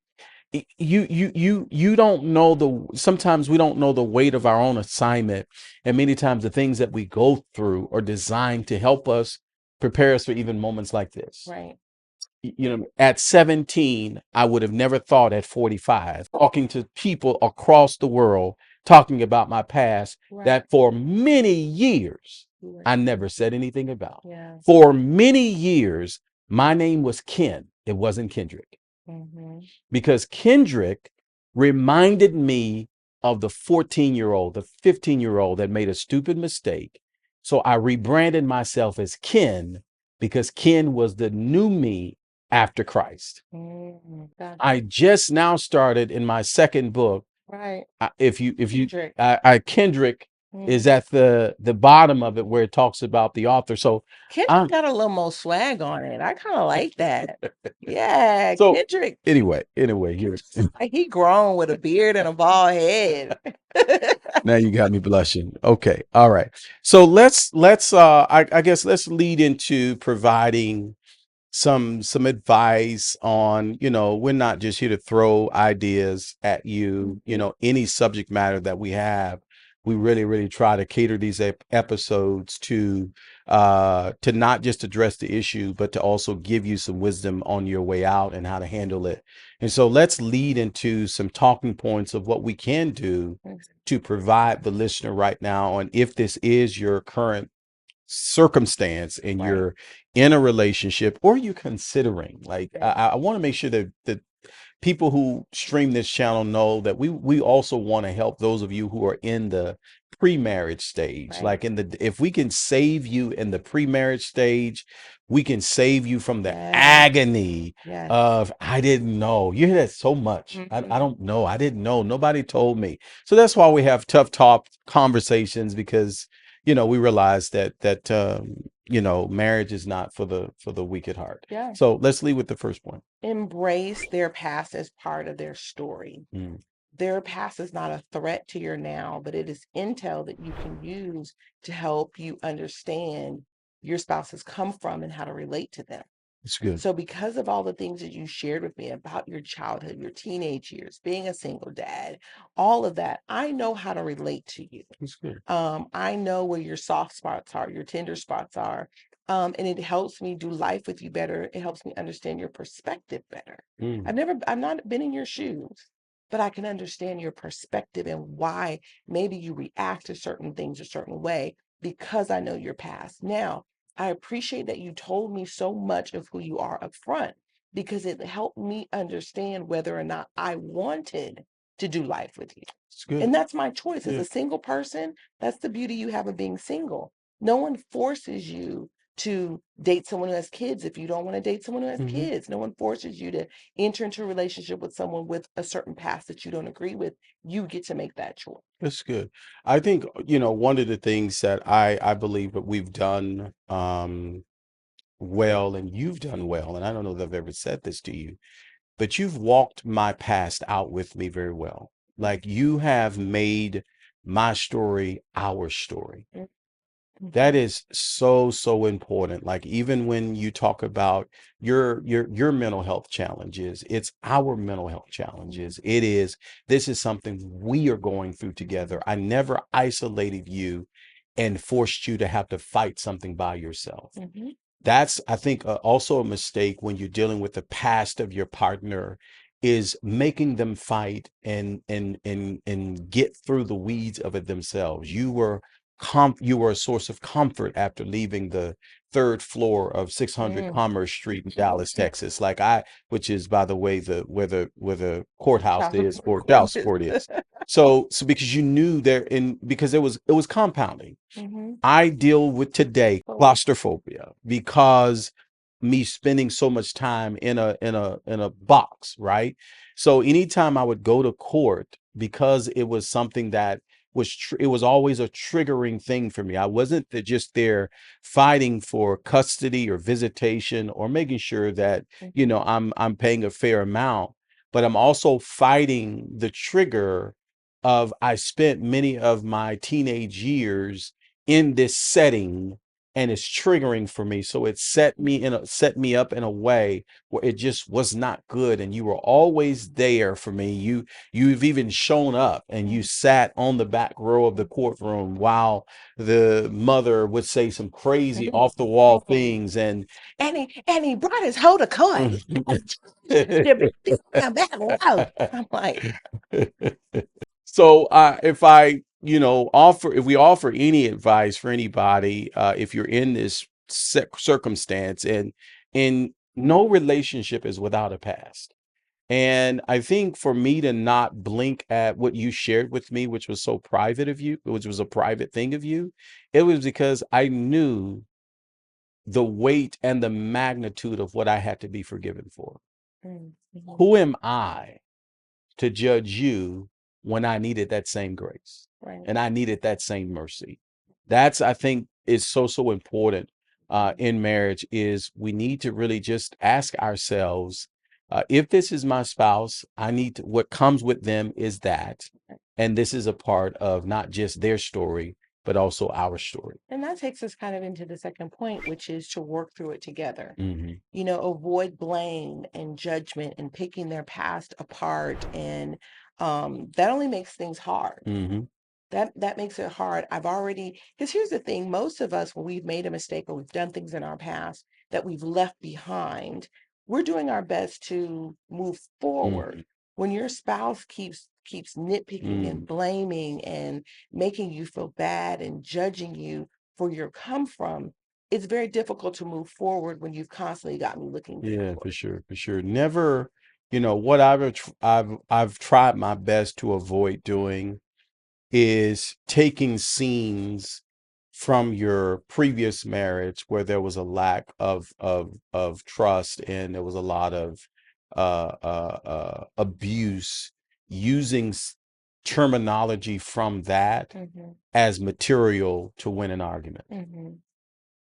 you don't know sometimes we don't know the weight of our own assignment, and many times the things that we go through are designed to help us prepare us for even moments like this. Right. You know, at 17, I would have never thought at 45, talking to people across the world, talking about my past Right. that for many years, Right. I never said anything about. Yeah. For many years, my name was Ken. It wasn't Kendrick Mm-hmm. because Kendrick reminded me of the 14-year-old, the 15-year-old that made a stupid mistake. So I rebranded myself as Ken because Ken was the new me after Christ. Gotcha. I just now started in my second book. Right. If you Kendrick. Kendrick is Mhm. at the bottom of it where it talks about the author. So Kendrick I'm got a little more swag on it. I kind of like that. Yeah, so Kendrick, anyway, here. like he grown with a beard and a bald head. Now you got me blushing. Okay. All right. So let's I guess let's lead into providing some advice on, you know, we're not just here to throw ideas at you, you know, any subject matter that we have. We really try to cater these episodes to not just address the issue, but to also give you some wisdom on your way out and how to handle it. And so let's lead into some talking points of what we can do to provide the listener right now. And if this is your current circumstance and Right. you're in a relationship or you considering, like, Yeah. I want to make sure that people who stream this channel know that we also want to help those of you who are in the pre-marriage stage. Right. Like if we can save you in the pre-marriage stage, we can save you from the Yeah. agony Yeah. of I didn't know. You hear that so much. I Mhm. don't know. I didn't know. Nobody told me. So that's why we have tough talk conversations, because you know we realize that you know, marriage is not for the weak at heart. Yeah. So let's lead with the first point. Embrace their past as part of their story. Mm, Their past is not a threat to your now, but it is intel that you can use to help you understand your spouse's come from and how to relate to them. it's good. So, because of all the things that you shared with me about your childhood, your teenage years, being a single dad, all of that, I know how to relate to you. It's good. I know where your soft spots are, your tender spots are. And it helps me do life with you better. It helps me understand your perspective better. Mm, I've not been in your shoes, but I can understand your perspective and why maybe you react to certain things a certain way because I know your past. Now, I appreciate that you told me so much of who you are up front because it helped me understand whether or not I wanted to do life with you. it's good. And that's my choice as Yeah. a single person. That's the beauty you have of being single. No one forces you to date someone who has kids if you don't want to date someone who has Hmm. kids. No one forces you to enter into a relationship with someone with a certain past that you don't agree with. You get to make that choice. That's good. I think, you know, one of the things that I believe that we've done well, and you've done well, and I don't know that I've ever said this to you, but you've walked my past out with me very well. Like you have made my story our story. That Mhm. is so important. Like even when you talk about your mental health challenges, it's our mental health challenges. It is This is something we are going through together. I never isolated you and forced you to have to fight something by yourself. Mhm. That's, I think, also a mistake when you're dealing with the past of your partner, is making them fight and get through the weeds of it themselves. You were you were a source of comfort after leaving the third floor of 600 Mm. Commerce Street in Dallas, Texas. Which is, by the way, where the courthouse Child is, or support Dallas court is. So because you knew there, because it was compounding. Mm-hmm. I deal with today claustrophobia because me spending so much time in a box, right? So anytime I would go to court, because it was something that it was always a triggering thing for me. I wasn't just there fighting for custody or visitation or making sure that I'm paying a fair amount, but I'm also fighting the trigger of I spent many of my teenage years in this setting, and it's triggering for me. So it set me up in a way where it just was not good. And you were always there for me. You've even shown up and you sat on the back row of the courtroom while the mother would say some crazy off the wall things. And he brought his hoe to court. I'm like, so if we offer any advice for anybody, if you're in this circumstance, and no relationship is without a past. And I think for me to not blink at what you shared with me, which was so private of you, which was a private thing of you, it was because I knew the weight and the magnitude of what I had to be forgiven for. mm-hmm. Who am I to judge you when I needed that same grace Right. and I needed that same mercy? That's, I think, is so important in marriage. Is we need to really just ask ourselves, if this is my spouse, what comes with them is that, and this is a part of not just their story, but also our story. And that takes us kind of into the second point, which is to work through it together. Hmm. Avoid blame and judgment and picking their past apart. And that only makes things hard. Hmm. That makes it hard. Because here's the thing, most of us, when we've made a mistake or we've done things in our past that we've left behind, we're doing our best to move forward. Hmm. When your spouse keeps nitpicking and Hmm. blaming and making you feel bad and judging you for your come from, it's very difficult to move forward when you've constantly got me looking Yeah, for backward. sure, for sure. Never, what I've tried my best to avoid doing is taking scenes from your previous marriage where there was a lack of trust and there was a lot of abuse, using terminology from that Mm-hmm. as material to win an argument. Mm-hmm.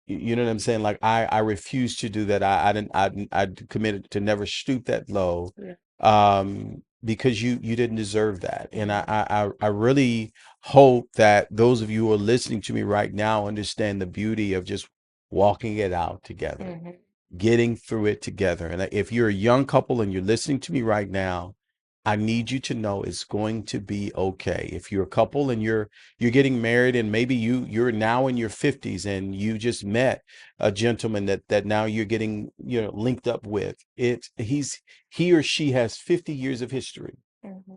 You know what I'm saying? Like I refuse to do that. I committed to never stoop that low, Yeah. because you didn't deserve that. And Mm-hmm. I really hope that those of you who are listening to me right now understand the beauty of just walking it out together, Mm-hmm. getting through it together. And if you're a young couple and you're listening to me right now, I need you to know it's going to be okay. If you're a couple and you're getting married, and maybe you're now in your 50s and you just met a gentleman that now you're getting, linked up with, he or she has 50 years of history, Mm-hmm.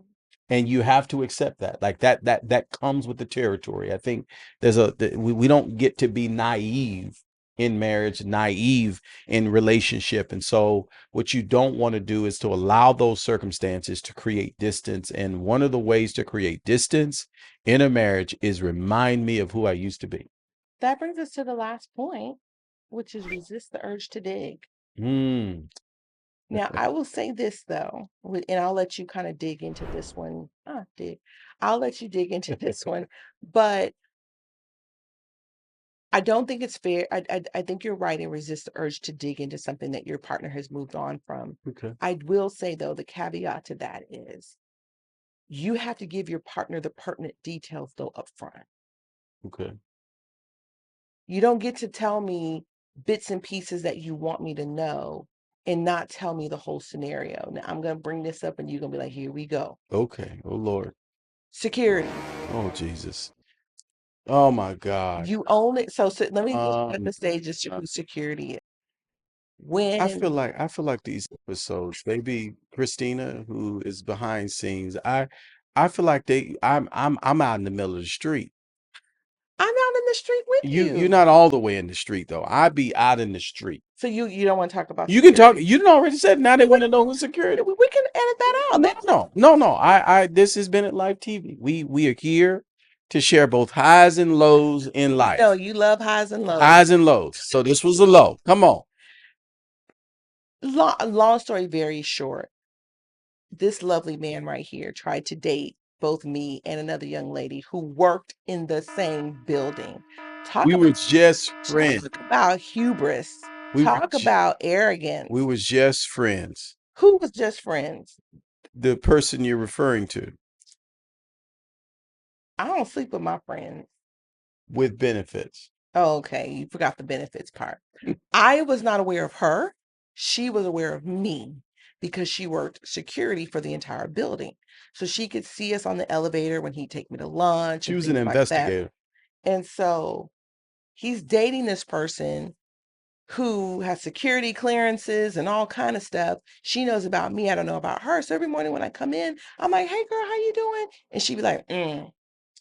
and you have to accept that. Like that comes with the territory. I think we don't get to be naive in marriage, naive in relationship. And so what you don't want to do is to allow those circumstances to create distance. And one of the ways to create distance in a marriage is remind me of who I used to be. That brings us to the last point, which is resist the urge to dig. Mm. Now, I will say this though, and I'll let you kind of dig into this one. Dig. I'll let you dig into this one, but I don't think it's fair. I think you're right and resist the urge to dig into something that your partner has moved on from. Okay. I will say though, the caveat to that is you have to give your partner the pertinent details though up front. Okay. You don't get to tell me bits and pieces that you want me to know and not tell me the whole scenario. Now, I'm going to bring this up and you're going to be like, here we go. Okay. Oh Lord. Security. Oh Jesus. Oh my God. You own it. So let me set Um, the stage as to who security is. I feel When like I feel like these episodes, maybe Christina, who is behind scenes, I feel like I'm out in the middle of the street. I'm the street with You're you. not all the way in the street though. I be out in the street. So you don't want to talk about You can talk. security. You done already said now they want to know who's security. We can edit that out. No. This has been at Live TV. We are here to share both highs and lows in life. No, you love highs and lows. Highs and lows. So this was a low. Come on. Long story very short. This lovely man right here tried to date both me and another young lady who worked in the same building. We were just friends. Talk about hubris. Talk about arrogance. We was just friends. Who was just friends? The person you're referring to. I don't sleep with my friends. With benefits. Oh, okay. You forgot the benefits part. I was not aware of her. She was aware of me because she worked security for the entire building. So she could see us on the elevator when he'd take me to lunch. She was an investigator. And so he's dating this person who has security clearances and all kind of stuff. She knows about me. I don't know about her. So every morning when I come in, I'm like, hey girl, how you doing? And she'd be like, And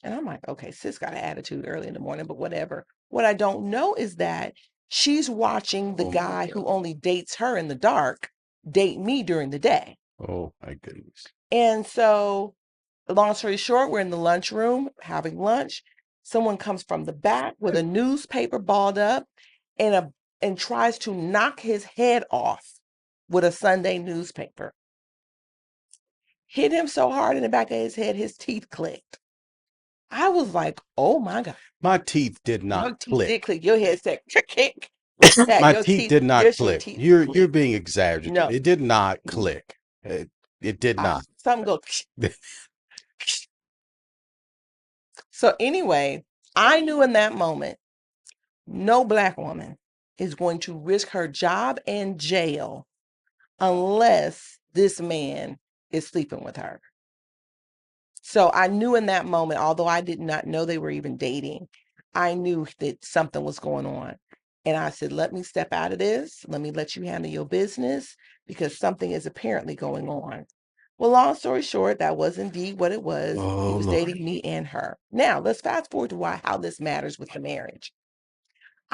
I'm like, okay, sis got an attitude early in the morning, but whatever. What I don't know is that she's watching the guy who only dates her in the dark date me during the day. Oh my goodness. And so long story short, we're in the lunchroom having lunch. Someone comes from the back with a newspaper balled up and tries to knock his head off with a Sunday newspaper. Hit him so hard in the back of his head, his teeth clicked. I was like, oh my God. My teeth did not click. Did click. Your head said click. My teeth did not click. You're being exaggerated. No. It did not click. It did not. Something go. So anyway, I knew in that moment, no Black woman is going to risk her job and jail unless this man is sleeping with her. So I knew in that moment, although I did not know they were even dating, I knew that something was going on. And I said, let me step out of this. Let me let you handle your business because something is apparently going on. Well, long story short, that was indeed what it was. He was dating me and her. Now, let's fast forward to how this matters with the marriage.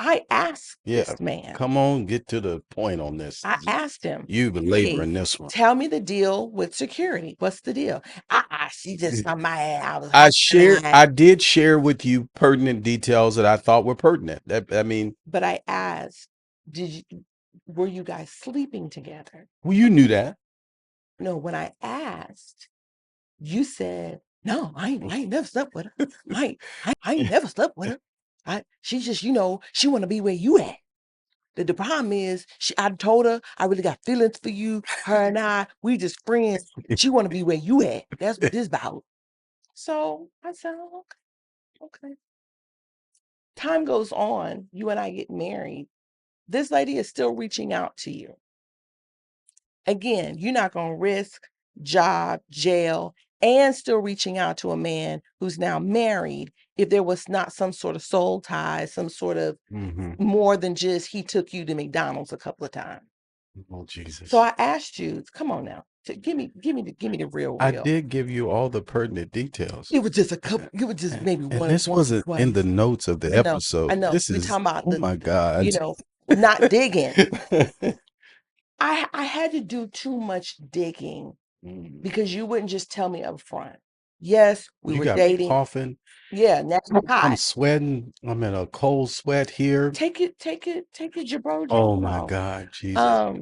I asked this man. Come on, get to the point on this. I asked him. You belaboring this one. Tell me the deal with security. What's the deal? She just somebody out. I did share with you pertinent details that I thought were pertinent. But I asked, were you guys sleeping together? Well, you knew that. No, when I asked, you said, no, I ain't never slept with her. I ain't never slept with her. She just, she want to be where you at. The problem is, I told her I really got feelings for you. Her and we just friends. She want to be where you at. That's what this about. So I said, oh, okay. Time goes on. You and I get married. This lady is still reaching out to you. Again, you're not going to risk job, jail, and still reaching out to a man who's now married if there was not some sort of soul tie, some sort of more than just he took you to McDonald's a couple of times. Oh, Jesus. So I asked you, come on now, give me the real. I did give you all the pertinent details. It was just a couple. It was just maybe one. And this wasn't in the notes of the episode. I know. This is talking about my God. Not digging. I had to do too much digging because you wouldn't just tell me up front. Yes, we were dating. Coughing. Yeah, now I'm sweating. I'm in a cold sweat here. Take it, Jabro. Oh my God, Jesus.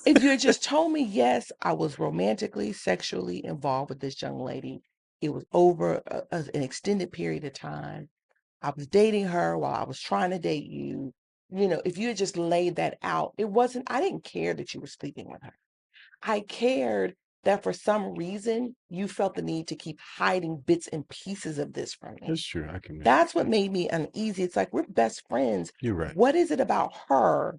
If you had just told me, yes, I was romantically, sexually involved with this young lady, it was over an extended period of time. I was dating her while I was trying to date you. If you had just laid that out, I didn't care that you were sleeping with her. I cared that for some reason you felt the need to keep hiding bits and pieces of this from me. That's true. That's what made me uneasy. It's like, we're best friends. You're right. What is it about her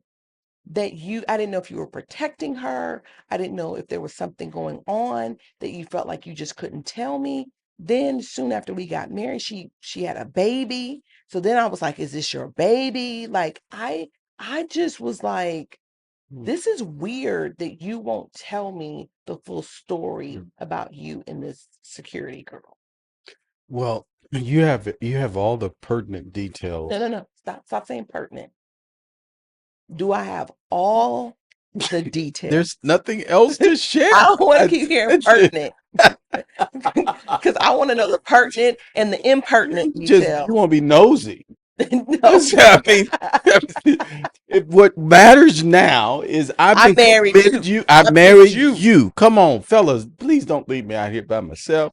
that I didn't know if you were protecting her. I didn't know if there was something going on that you felt like you just couldn't tell me. Then soon after we got married, she had a baby. So then I was like, is this your baby? Like, I just was like, this is weird that you won't tell me the full story about you and this security girl. Well, you have all the pertinent details. No. Stop saying pertinent. Do I have all the details? There's nothing else to I share. don't want to I keep hearing told you. pertinent because I want to know the pertinent and the impertinent You details. want to be nosy. No, I mean, what matters now is I've I been married committed you. to you. I I married married you. you. Come on, fellas. Please don't leave me out here by myself.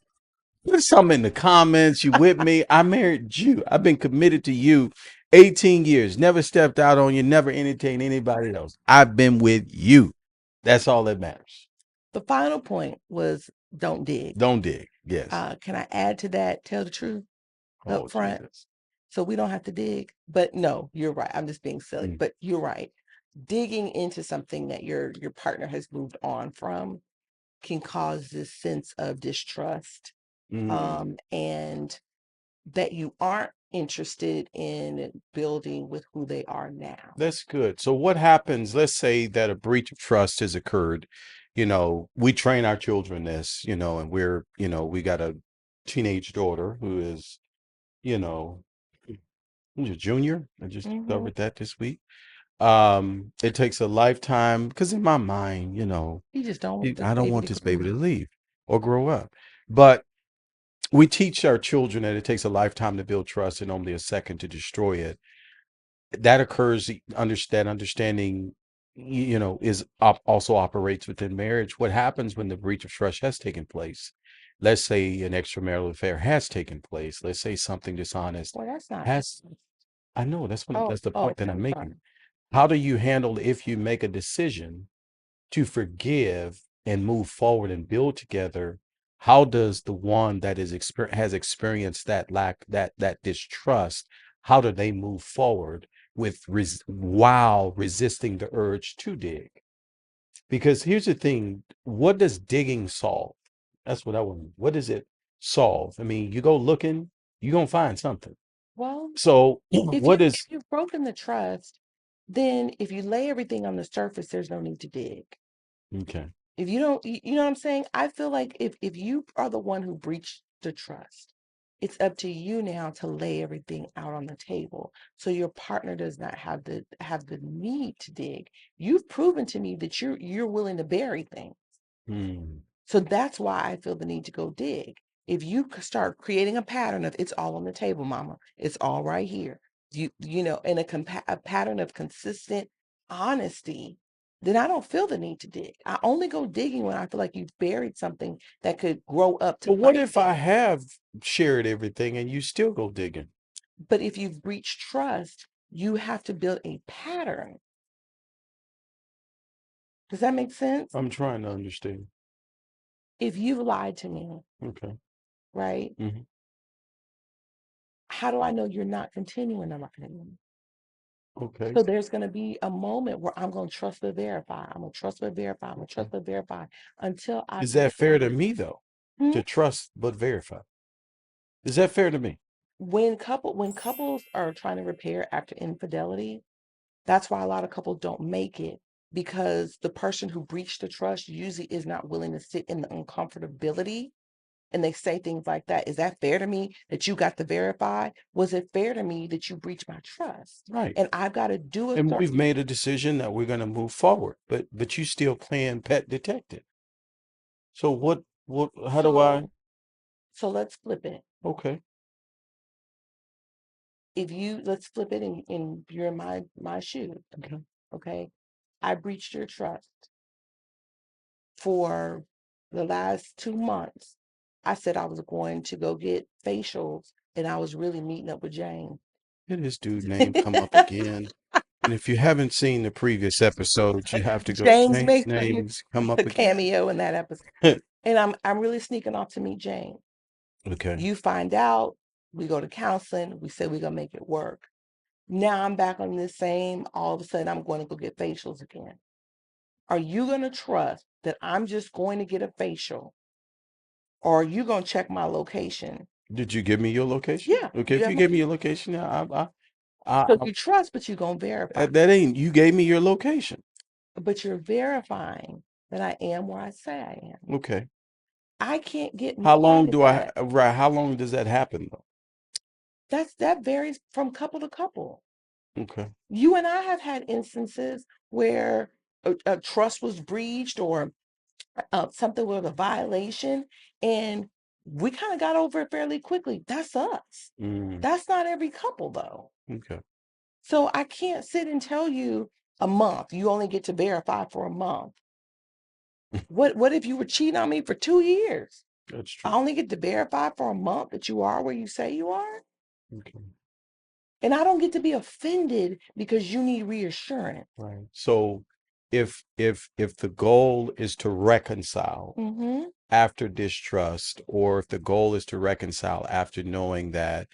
Put something in the comments. You with me? I married you. I've been committed to you 18 years. Never stepped out on you. Never entertained anybody else. I've been with you. That's all that matters. The final point was don't dig. Don't dig. Yes. Can I add to that? Tell the truth Oh, up front Jesus. so we don't have to dig. But no, you're right. I'm just being silly. Mm. But you're right. Digging into something that your partner has moved on from can cause this sense of distrust, and that you aren't interested in building with who they are now. That's good. So what happens? Let's say that a breach of trust has occurred. We train our children this, and we got a teenage daughter who is, you know, who's a junior. I just Hmm. covered that this week. It takes a lifetime because in my mind, You just don't want this I don't baby want to this grow baby up. to leave or grow up. But we teach our children that it takes a lifetime to build trust and only a second to destroy it. That occurs, understanding, is also operates within marriage. What happens when the breach of trust has taken place? Let's say an extramarital affair has taken place. Let's say something dishonest Well, that's not. has. I know Oh, that's the oh, point that okay. I'm I'm sorry. making. How do you handle if you make a decision to forgive and move forward and build together? How does the one that has experienced that lack, that distrust, how do they move forward with while resisting the urge to dig? Because here's the thing, what does digging solve? That's what I want. What does it solve? I mean, you go looking, you're gonna find something. Well, So if you what if is you've broken the trust, then if you lay everything on the surface, there's no need to dig. okay? If you don't, you know what I'm saying? I feel like if you are the one who breached the trust, it's up to you now to lay everything out on the table so your partner does not have the need to dig. You've proven to me that you're willing to bury things. Hmm. So that's why I feel the need to go dig. If you start creating a pattern of it's all on the table, mama, it's all right here. In a pattern of consistent honesty, then I don't feel the need to dig. I only go digging when I feel like you've buried something that could grow up to But what fight if it. I have shared everything and you still go digging? But if you've breached trust, you have to build a pattern. Does that make sense? I'm trying to understand. If you've lied to me, Okay. right? Hmm. How do I know you're not continuing to lie to me? Okay. So there's going to be a moment where I'm going to trust but verify. I'm going to trust but verify. I'm going to Okay. trust but verify until I Is feel that fair like, to me though? hmm? To trust but verify. Is that fair to me? When couples are trying to repair after infidelity, that's why a lot of couples don't make it because the person who breached the trust usually is not willing to sit in the uncomfortability. And they say things like that. Is that fair to me that you got to verify? Was it fair to me that you breached my trust? Right. And I've got to do a And we've certain. made a decision that we're going to move forward, but you still playing pet detective. So what how do I So so let's flip it. okay. If you let's flip it and you're in my shoes, Okay. okay? I breached your trust for the last 2 months. I said I was going to go get facials and I was really meeting up with Jane. Did his dude name come up again? And if you haven't seen the previous episodes, you have to go. James James makes names come a up again. cameo in that episode. And I'm really sneaking off to meet Jane. Okay. You find out, we go to counseling, we say we're gonna make it work. Now I'm back on this same, all of a sudden I'm going to go get facials again. Are you gonna trust that I'm just going to get a facial? Or are you gonna check my location? Did you give me your location? Yeah, Okay, you if have you my gave me your location, so I you trust, but you're gonna verify. that ain't you gave me your location. But you're verifying that I am where I say I am. Okay. I can't get How mad long at do I, that. right? How long does that happen though? That varies from couple to couple. Okay. You and I have had instances where a trust was breached or something was a violation, and we kind of got over it fairly quickly. That's us. Mm, That's not every couple, though. okay. So I can't sit and tell you a month. You only get to verify for a month. What if you were cheating on me for 2 years? That's I true. only get to verify for a month that you are where you say you are? Okay. And I don't get to be offended because you need reassurance. Right. So if the goal is to reconcile Mm-hmm. after distrust, or if the goal is to reconcile after knowing that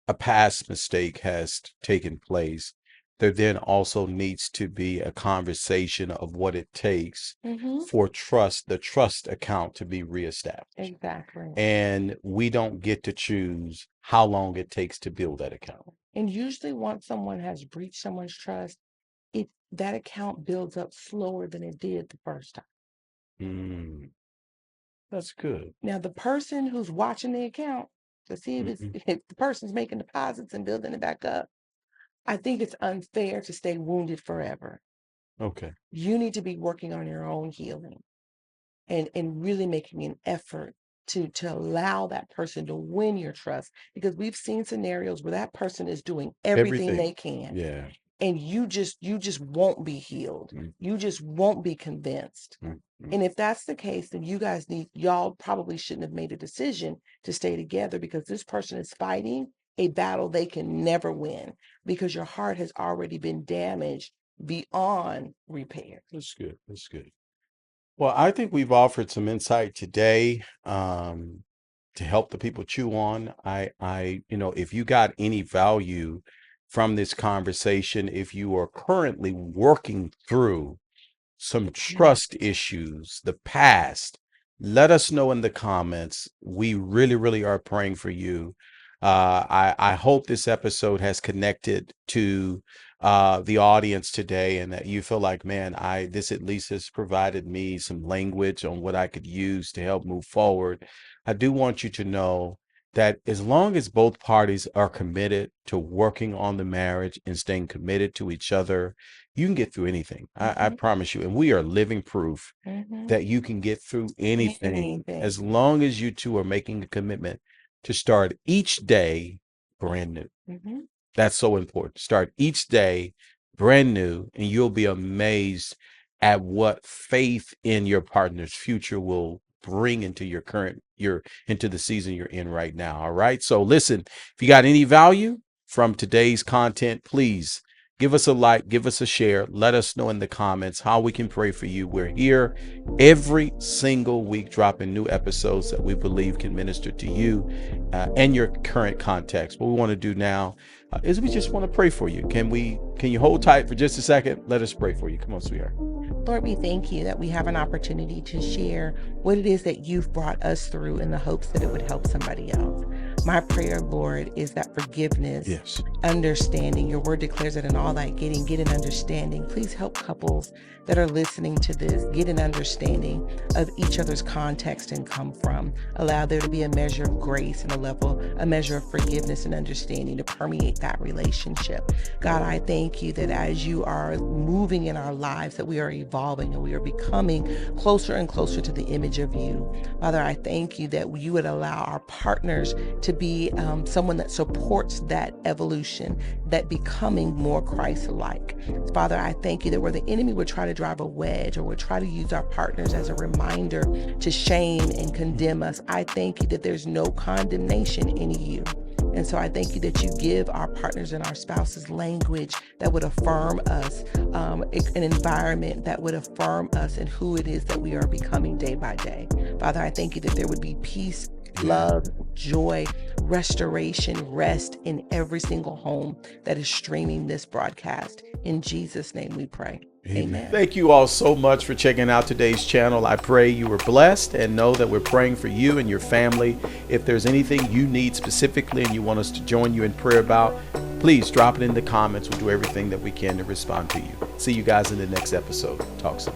a past mistake has taken place, there then also needs to be a conversation of what it takes Mm-hmm. for the trust account to be reestablished. Exactly. And we don't get to choose how long it takes to build that account. And usually once someone has breached someone's trust, that account builds up slower than it did the first time. Mm, that's good. Now, the person who's watching the account to see Mhm. if the person's making deposits and building it back up, I think it's unfair to stay wounded forever. Okay. You need to be working on your own healing and really making an effort to allow that person to win your trust, because we've seen scenarios where that person is doing everything Everything. they can, Yeah. and you just won't be healed. Mm, You just won't be convinced. mm, mm. And if that's the case, then y'all probably shouldn't have made a decision to stay together, because this person is fighting a battle they can never win, because your heart has already been damaged beyond repair. That's good. That's good. Well, I think we've offered some insight today, to help the people chew on. If you got any value from this conversation, if you are currently working through some trust issues, the past, let us know in the comments. We really, really are praying for you. I hope this episode has connected to the audience today, and that you feel like, man, this at least has provided me some language on what I could use to help move forward. I do want you to know that as long as both parties are committed to working on the marriage and staying committed to each other, you can get through anything. I Mm-hmm. promise you. And we are living proof Mm-hmm. that you can get through anything Anything. as long as you two are making a commitment to start each day brand new. Mm-hmm. That's so important. Start each day brand new, and you'll be amazed at what faith in your partner's future will bring into into the season you're in right now. All right. So listen, if you got any value from today's content, please give us a like, give us a share. Let us know in the comments how we can pray for you. We're here every single week dropping new episodes that we believe can minister to you and your current context. What we want to do now is we just want to pray for you. Can you hold tight for just a second? Let us pray for you. Come on, sweetheart. Lord, we thank you that we have an opportunity to share what it is that you've brought us through in the hopes that it would help somebody else. My prayer, Lord, is that forgiveness, Yes, understanding, your word declares that in all that getting, get an understanding. Please help couples that are listening to this get an understanding of each other's context and come from. Allow there to be a measure of grace and a measure of forgiveness and understanding to permeate that relationship. God, I thank you that as you are moving in our lives, that we are evolving and we are becoming closer and closer to the image of you. Father, I thank you that you would allow our partners to be someone that supports that evolution, that becoming more Christ-like. Father, I thank you that where the enemy would try to drive a wedge or would try to use our partners as a reminder to shame and condemn us, I thank you that there's no condemnation in you. And so I thank you that you give our partners and our spouses language that would affirm us, an environment that would affirm us and who it is that we are becoming day by day. Father, I thank you that there would be peace, love, joy, restoration, rest in every single home that is streaming this broadcast. In Jesus' name we pray. Amen. Thank you all so much for checking out today's channel. I pray you were blessed, and know that we're praying for you and your family. If there's anything you need specifically and you want us to join you in prayer about, please drop it in the comments. We'll do everything that we can to respond to you. See you guys in the next episode. Talk soon.